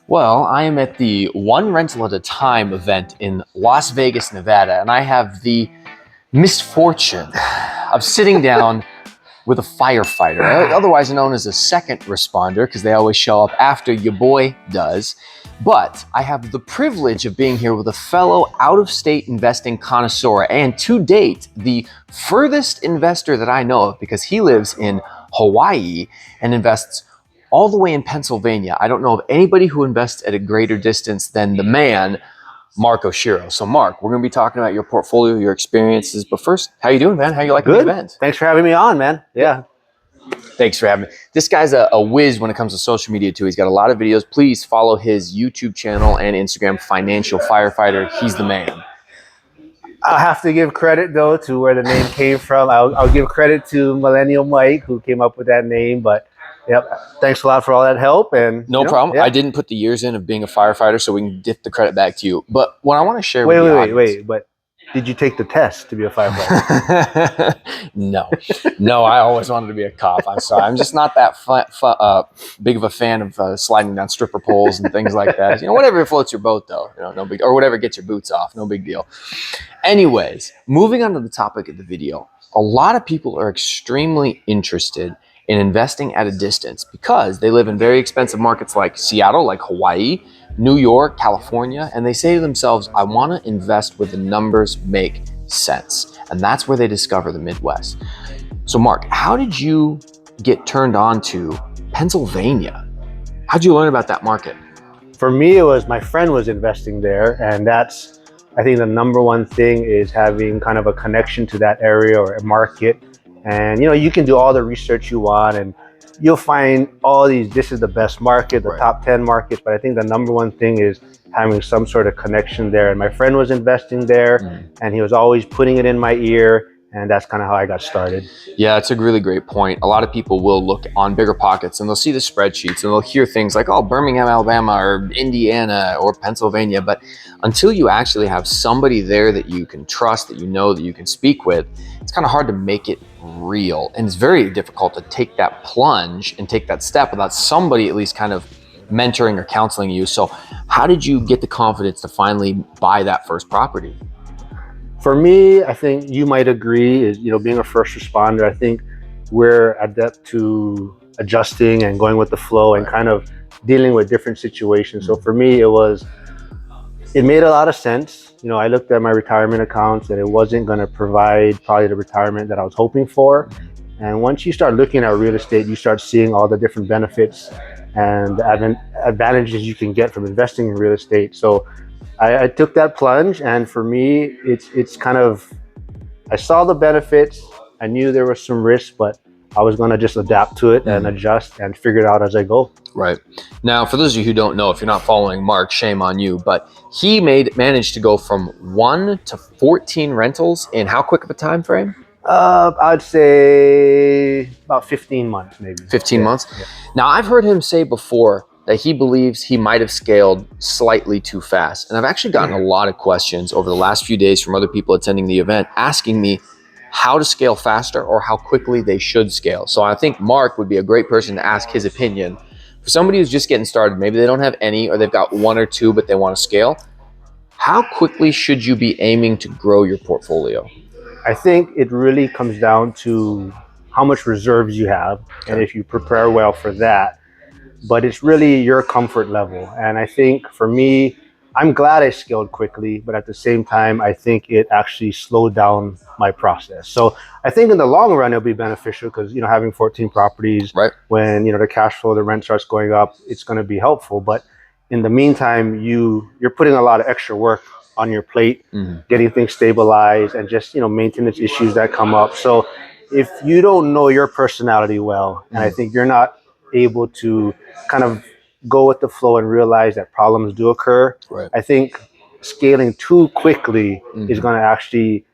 Well, I am at the One Rental at a Time event in Las Vegas, Nevada, and I have the misfortune of sitting down with a firefighter, otherwise known as a second responder, because they always show up after your boy does. But I have the privilege of being here with a fellow out-of-state investing connoisseur, and to date, the furthest investor that I know of, because he lives in Hawaii and invests all the way in Pennsylvania. I don't know of anybody who invests at a greater distance than the man, Marc Oshiro. So Marc, we're going to be talking about your portfolio, your experiences. But first, how you doing, man? How you liking the event? Thanks for having me on, man. Yeah. Thanks for having me. This guy's a whiz when it comes to social media too. He's got a lot of videos. Please follow his YouTube channel and Instagram, Financial Firefighter. He's the man. I'll have to give credit, though, to where the name came from. I'll give credit to Millennial Mike, who came up with that name. But, yep, thanks a lot for all that help. And No problem. yeah. I didn't put the years in of being a firefighter, so we can dip the credit back to you. But what I want to share Wait, with the wait, audience, but did you take the test to be a firefighter? No, I always wanted to be a cop. I'm sorry. I'm just not that big of a fan of sliding down stripper poles and things like that. Whatever floats your boat, though. No big, or whatever gets your boots off. No big deal. Anyways, moving on to the topic of the video, a lot of people are extremely interested in investing at a distance because they live in very expensive markets like Seattle, like Hawaii, New York, California, and they say to themselves, I want to invest where the numbers make sense. And that's where they discover the Midwest. So Marc, how did you get turned on to Pennsylvania? How'd you learn about that market? For me, it was my friend was investing there, and that's, I think the number one thing is having kind of a connection to that area or a market. And, you can do all the research you want and you'll find all these, this is the best market, the top 10 markets. But I think the number one thing is having some sort of connection there. And my friend was investing there and he was always putting it in my ear. And that's kind of how I got started. Yeah, it's a really great point. A lot of people will look on Bigger Pockets and they'll see the spreadsheets and they'll hear things like, oh, Birmingham, Alabama, or Indiana, or Pennsylvania. But until you actually have somebody there that you can trust, that you can speak with, it's kind of hard to make it real. And it's very difficult to take that plunge and take that step without somebody at least kind of mentoring or counseling you. So how did you get the confidence to finally buy that first property? For me, I think you might agree is, being a first responder, I think we're adept to adjusting and going with the flow and kind of dealing with different situations. So for me, it made a lot of sense. I looked at my retirement accounts and it wasn't going to provide probably the retirement that I was hoping for. And once you start looking at real estate, you start seeing all the different benefits and advantages you can get from investing in real estate. So I took that plunge, and for me, it's kind of, I saw the benefits. I knew there was some risk, but I was going to just adapt to it and adjust and figure it out as I go. Right. Now, for those of you who don't know, if you're not following Marc, shame on you, but he managed to go from 1 to 14 rentals in how quick of a time frame? I'd say about 15 months, maybe. 15 months? Yeah. Now, I've heard him say before that he believes he might have scaled slightly too fast. And I've actually gotten a lot of questions over the last few days from other people attending the event asking me how to scale faster or how quickly they should scale. So I think Marc would be a great person to ask his opinion. For somebody who's just getting started, maybe they don't have any or they've got 1 or 2, but they want to scale. How quickly should you be aiming to grow your portfolio? I think it really comes down to how much reserves you have and if you prepare well for that. But it's really your comfort level. And I think for me, I'm glad I scaled quickly, but at the same time, I think it actually slowed down my process. So I think in the long run, it'll be beneficial because, having 14 properties, when, the cash flow, the rent starts going up, it's going to be helpful. But in the meantime, you're putting a lot of extra work on your plate, getting things stabilized and just, maintenance issues that come up. So if you don't know your personality well, and I think you're not able to kind of go with the flow and realize that problems do occur. I think scaling too quickly is going to actually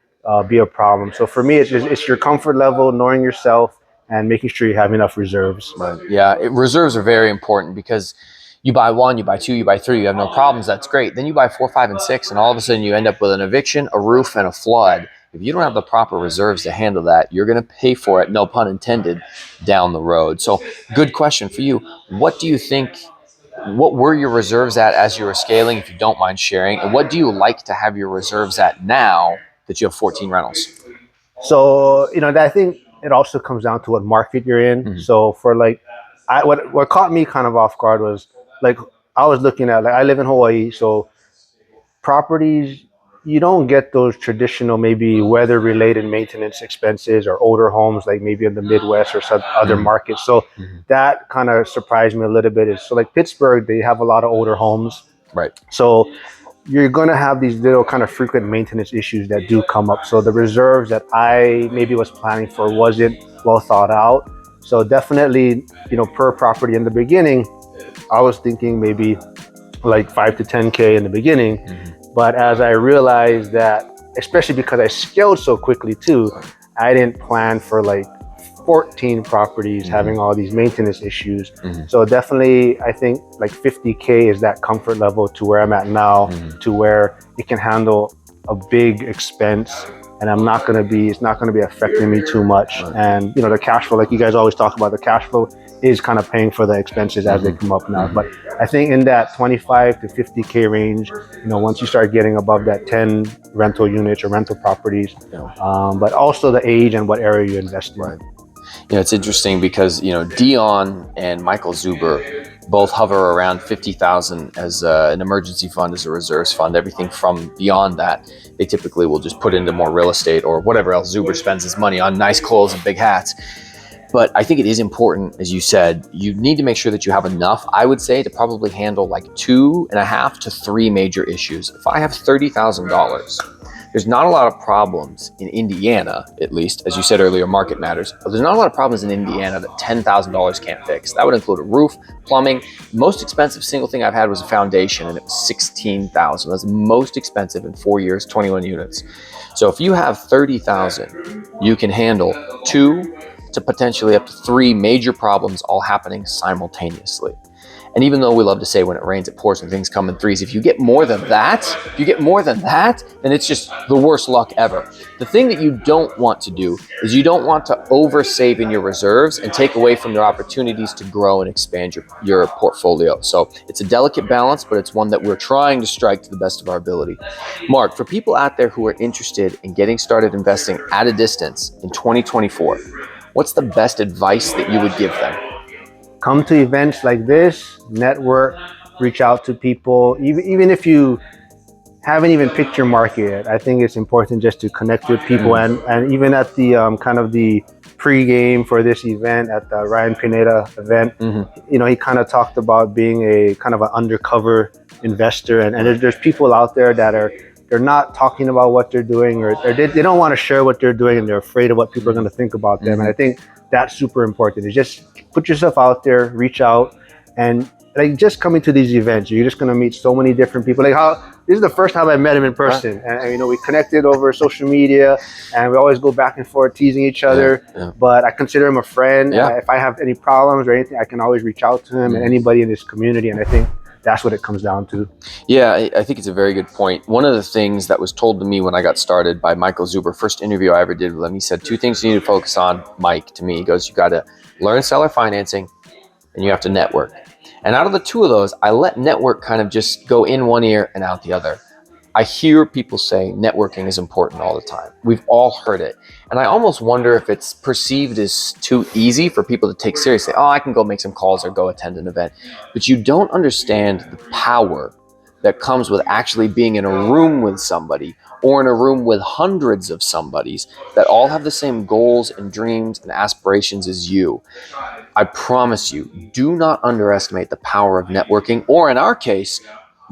be a problem. So for me, it's your comfort level, knowing yourself, and making sure you have enough reserves. Yeah, reserves are very important because you buy 1, you buy 2, you buy 3, you have no problems. That's great. Then you buy 4, 5, and 6, and all of a sudden you end up with an eviction, a roof, and a flood. If you don't have the proper reserves to handle that, you're going to pay for it, no pun intended, down the road. So good question for you. What do you think what were your reserves at as you were scaling, if you don't mind sharing? And what do you like to have your reserves at now that you have 14 rentals? So, I think it also comes down to what market you're in. Mhm. So for like, what caught me kind of off guard was like, I was looking at, like, I live in Hawaii, so properties, you don't get those traditional maybe weather related maintenance expenses or older homes like maybe in the Midwest or some other Mhm. markets. So Mhm. that kind of surprised me a little bit. So like Pittsburgh, they have a lot of older homes. Right. So you're going to have these little kind of frequent maintenance issues that do come up. So the reserves that I maybe was planning for wasn't well thought out. So definitely, per property in the beginning, I was thinking maybe like 5 to 10K in the beginning. Mhm. But as I realized that, especially because I scaled so quickly too, I didn't plan for like 14 properties having all these maintenance issues. Mhm. So definitely, I think like 50K is that comfort level to where I'm at now, to where it can handle a big expense, and it's not gonna be affecting me too much. Right. And the cash flow, like you guys always talk about, the cash flow is kind of paying for the expenses as they come up now. But I think in that 25 to 50K range, once you start getting above that 10 rental units or rental properties, but also the age and what area you invest in. Right. It's interesting because Dion and Michael Zuber both hover around 50,000 as an emergency fund, as a reserves fund. Everything from beyond that, they typically will just put into more real estate or whatever else Zuber spends his money on, nice clothes and big hats. But I think it is important, as you said, you need to make sure that you have enough, I would say, to probably handle like 2.5 to 3 major issues. If I have $30,000, there's not a lot of problems in Indiana, at least, as you said earlier, market matters. But there's not a lot of problems in Indiana that $10,000 can't fix. That would include a roof, plumbing. The most expensive single thing I've had was a foundation, and it was $16,000. That's the most expensive in 4 years, 21 units. So if you have $30,000, you can handle 2 to potentially up to 3 major problems all happening simultaneously. And even though we love to say when it rains, it pours and things come in threes, if you get more than that, then it's just the worst luck ever. The thing that you don't want to do is you don't want to oversave in your reserves and take away from your opportunities to grow and expand your portfolio. So it's a delicate balance, but it's one that we're trying to strike to the best of our ability. Marc, for people out there who are interested in getting started investing at a distance in 2024, what's the best advice that you would give them? Come to events like this, network, reach out to people. Even if you haven't even picked your market yet, I think it's important just to connect with people. And even at the kind of the pre-game for this event, at the Ryan Pineda event, he kind of talked about being a kind of an undercover investor. And there's people out there that they're not talking about what they're doing, or they don't want to share what they're doing, and they're afraid of what people are going to think about them. And I think that's super important. Is just put yourself out there, reach out, and like just coming to these events, you're just going to meet so many different people. Like this is the first time I met him in person, and we connected over social media, and we always go back and forth teasing each other. But I consider him a friend. If I have any problems or anything, I can always reach out to him and anybody in this community. And I think that's what it comes down to. Yeah, I think it's a very good point. One of the things that was told to me when I got started by Michael Zuber, first interview I ever did with him, he said 2 things you need to focus on, Mike, to me. He goes, you got to learn seller financing and you have to network. And out of the 2 of those, I let network kind of just go in one ear and out the other. I hear people say networking is important all the time. We've all heard it. And I almost wonder if it's perceived as too easy for people to take seriously. Oh, I can go make some calls or go attend an event. But you don't understand the power that comes with actually being in a room with somebody, or in a room with hundreds of somebodies that all have the same goals and dreams and aspirations as you. I promise you, do not underestimate the power of networking, or in our case,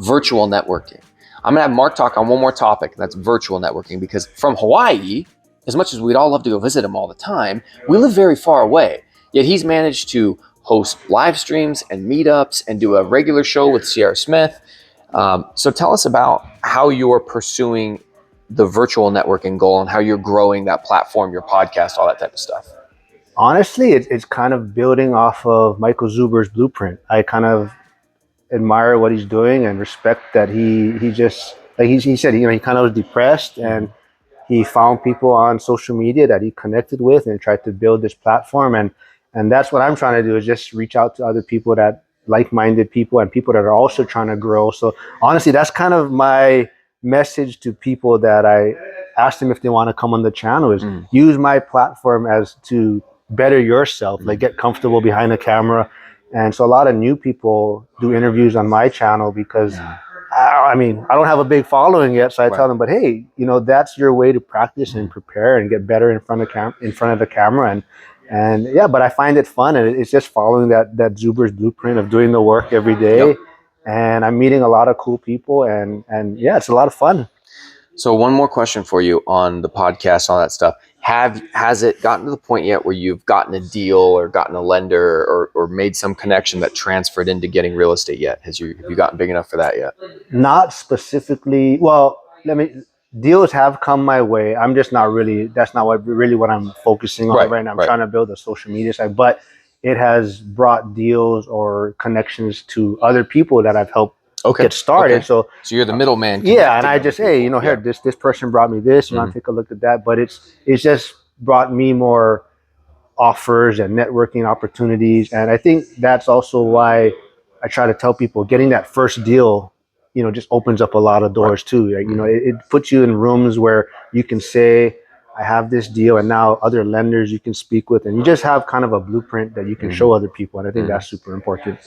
virtual networking. I'm going to have Marc talk on one more topic, and that's virtual networking, because from Hawaii, as much as we'd all love to go visit him all the time, we live very far away. Yet he's managed to host live streams and meetups and do a regular show with Sierra Smith. So tell us about how you're pursuing the virtual networking goal and how you're growing that platform, your podcast, all that type of stuff. Honestly, it's kind of building off of Michael Zuber's blueprint. I kind of admire what he's doing and respect that he just, like he said, he kind of was depressed, and he found people on social media that he connected with and tried to build this platform. And that's what I'm trying to do, is just reach out to other people that like-minded people and people that are also trying to grow. So honestly, that's kind of my message to people that I ask them if they want to come on the channel is use my platform as to better yourself, like get comfortable behind the camera. And so a lot of new people do interviews on my channel because I mean, I don't have a big following yet, so I tell them, but hey, you know, that's your way to practice and prepare and get better in front of the camera, and yeah. But I find it fun, and it's just following that Zuber's blueprint of doing the work every day, and I'm meeting a lot of cool people, and yeah, it's a lot of fun. So one more question for you on the podcast, all that stuff. Has it gotten to the point yet where you've gotten a deal or gotten a lender or made some connection that transferred into getting real estate yet? Have you gotten big enough for that yet? Not specifically. Well, deals have come my way. I'm just not really. That's not what I'm focusing on right now. I'm trying to build a social media site, but it has brought deals or connections to other people that I've helped get started. So you're the middleman. Yeah, and I just hey, you know, here this person brought me this. You want to take a look at that? But it's just brought me more offers and networking opportunities, and I think that's also why I try to tell people getting that first deal, you know, just opens up a lot of doors too. Like, you know, it puts you in rooms where you can say, I have this deal, and now other lenders you can speak with, and you just have kind of a blueprint that you can show other people, and I think that's super important.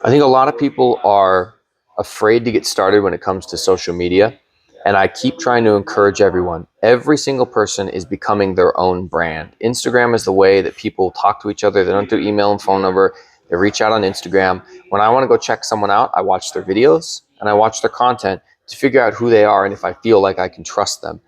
I think a lot of people are afraid to get started when it comes to social media. And I keep trying to encourage everyone. Every single person is becoming their own brand. Instagram is the way that people talk to each other. They don't do email and phone number. They reach out on Instagram. When I want to go check someone out, I watch their videos and I watch their content to figure out who they are and if I feel like I can trust them.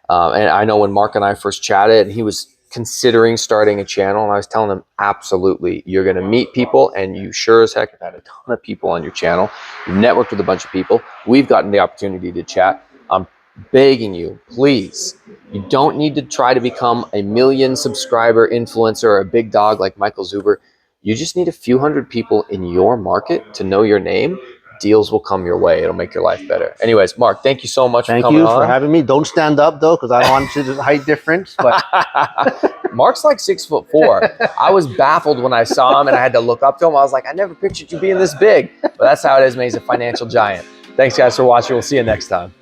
And I know when Marc and I first chatted, he was considering starting a channel, and I was telling him, absolutely, you're going to meet people, and you sure as heck have had a ton of people on your channel. You've networked with a bunch of people. We've gotten the opportunity to chat. I'm begging you, please, you don't need to try to become a 1 million subscriber influencer or a big dog like Michael Zuber. You just need a few hundred people in your market to know your name. Deals will come your way. It'll make your life better. Anyways, Marc, thank you so much for coming on. Thank you for having me. Don't stand up though, because I don't want to see the height difference. But Marc's like 6'4". I was baffled when I saw him and I had to look up to him. I was like, I never pictured you being this big. But that's how it is, man. He's a financial giant. Thanks guys for watching. We'll see you next time.